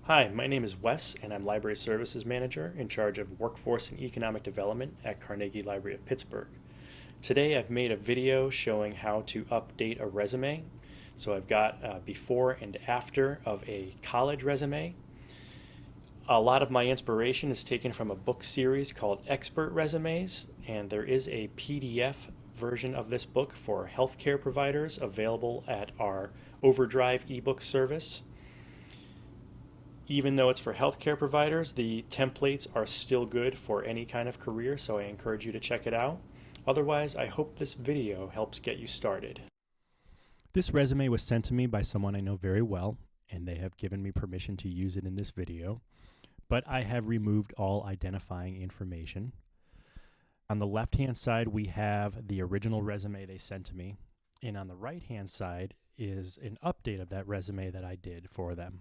Hi, my name is Wes, and I'm Library Services Manager in charge of Workforce and Economic Development at Carnegie Library of Pittsburgh. Today I've made a video showing how to update a resume. So I've got before and after of a college resume. A lot of my inspiration is taken from a book series called Expert Resumes, and there is a PDF version of this book for healthcare providers available at our Overdrive ebook service. Even though it's for healthcare providers, the templates are still good for any kind of career, so I encourage you to check it out. Otherwise, I hope this video helps get you started. This resume was sent to me by someone I know very well, and they have given me permission to use it in this video, but I have removed all identifying information. On the left-hand side, we have the original resume they sent to me, and on the right-hand side is an update of that resume that I did for them.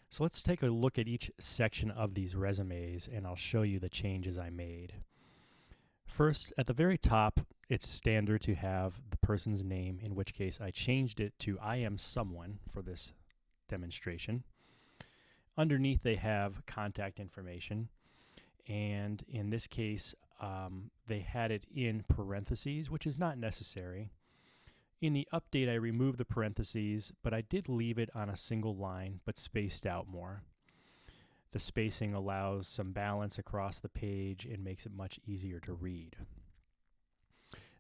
So let's take a look at each section of these resumes, and I'll show you the changes I made. First, at the very top, it's standard to have the person's name, in which case I changed it to I am someone for this demonstration. Underneath, they have contact information, and in this case, they had it in parentheses, which is not necessary. In the update, I removed the parentheses, but I did leave it on a single line, but spaced out more. The spacing allows some balance across the page and makes it much easier to read.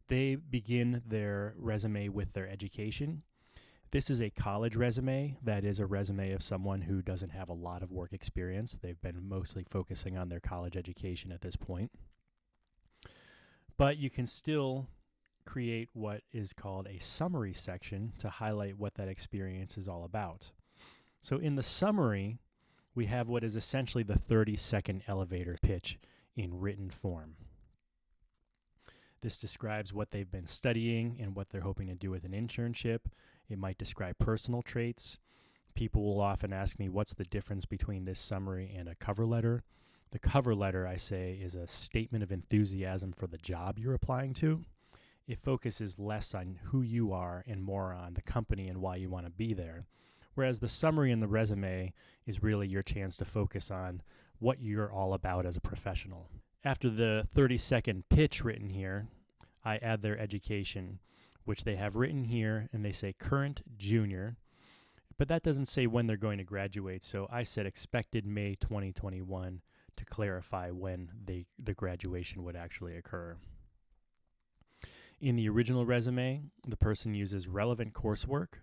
They begin their resume with their education. This is a college resume. That is a resume of someone who doesn't have a lot of work experience. They've been mostly focusing on their college education at this point. But you can still create what is called a summary section to highlight what that experience is all about. So in the summary, we have what is essentially the 30-second elevator pitch in written form. This describes what they've been studying and what they're hoping to do with an internship. It might describe personal traits. People will often ask me, what's the difference between this summary and a cover letter? The cover letter, I say, is a statement of enthusiasm for the job you're applying to. It focuses less on who you are and more on the company and why you want to be there. Whereas the summary in the resume is really your chance to focus on what you're all about as a professional. After the 30-second pitch written here, I add their education, which they have written here, and they say current junior, but that doesn't say when they're going to graduate, so I said expected May 2021 to clarify when the graduation would actually occur. In the original resume, the person uses relevant coursework,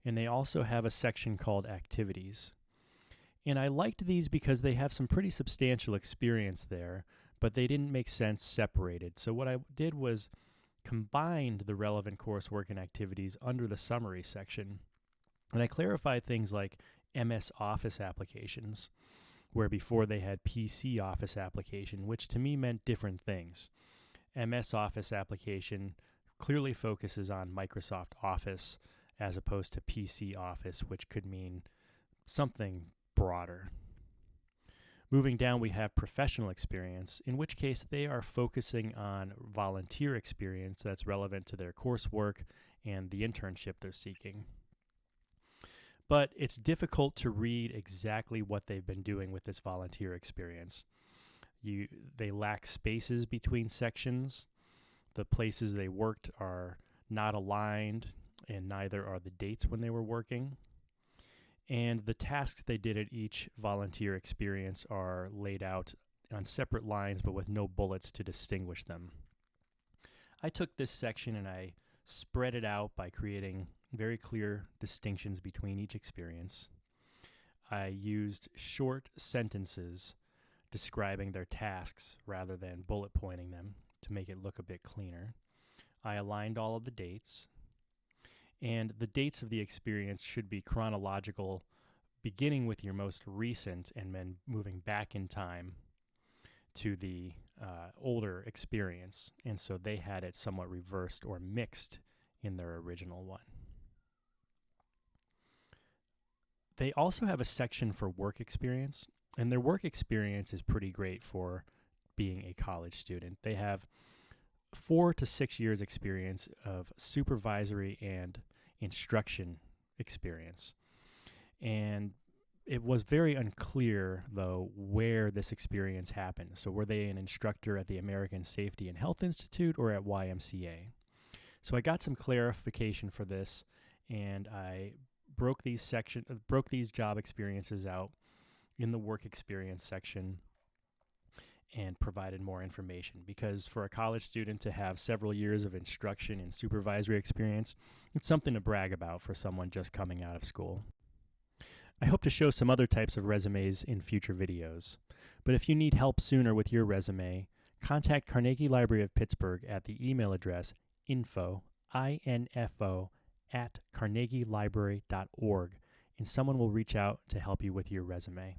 and they also have a section called activities. And I liked these because they have some pretty substantial experience there, but they didn't make sense separated. So what I did was combined the relevant coursework and activities under the summary section. And I clarified things like MS Office applications, where before they had PC Office application, which to me meant different things. MS Office application clearly focuses on Microsoft Office as opposed to PC Office, which could mean something broader. Moving down, we have professional experience, in which case they are focusing on volunteer experience that's relevant to their coursework and the internship they're seeking. But it's difficult to read exactly what they've been doing with this volunteer experience. They lack spaces between sections. The places they worked are not aligned, and neither are the dates when they were working. And the tasks they did at each volunteer experience are laid out on separate lines, but with no bullets to distinguish them. I took this section and I spread it out by creating very clear distinctions between each experience. I used short sentences describing their tasks rather than bullet pointing them to make it look a bit cleaner. I aligned all of the dates, and the dates of the experience should be chronological, beginning with your most recent and then moving back in time to the older experience. And so they had it somewhat reversed or mixed in their original one. They also have a section for work experience, and their work experience is pretty great for being a college student. They have 4 to 6 years experience of supervisory and instruction experience. And It was very unclear, though, where this experience happened. So were they an instructor at the American Safety and Health Institute or at YMCA? So I got some clarification for this, and I broke these job experiences out in the work experience section and provided more information, because for a college student to have several years of instruction and supervisory experience, it's something to brag about for someone just coming out of school. I hope to show some other types of resumes in future videos, but if you need help sooner with your resume, contact Carnegie Library of Pittsburgh at the email address info, @carnegielibrary.org, and someone will reach out to help you with your resume.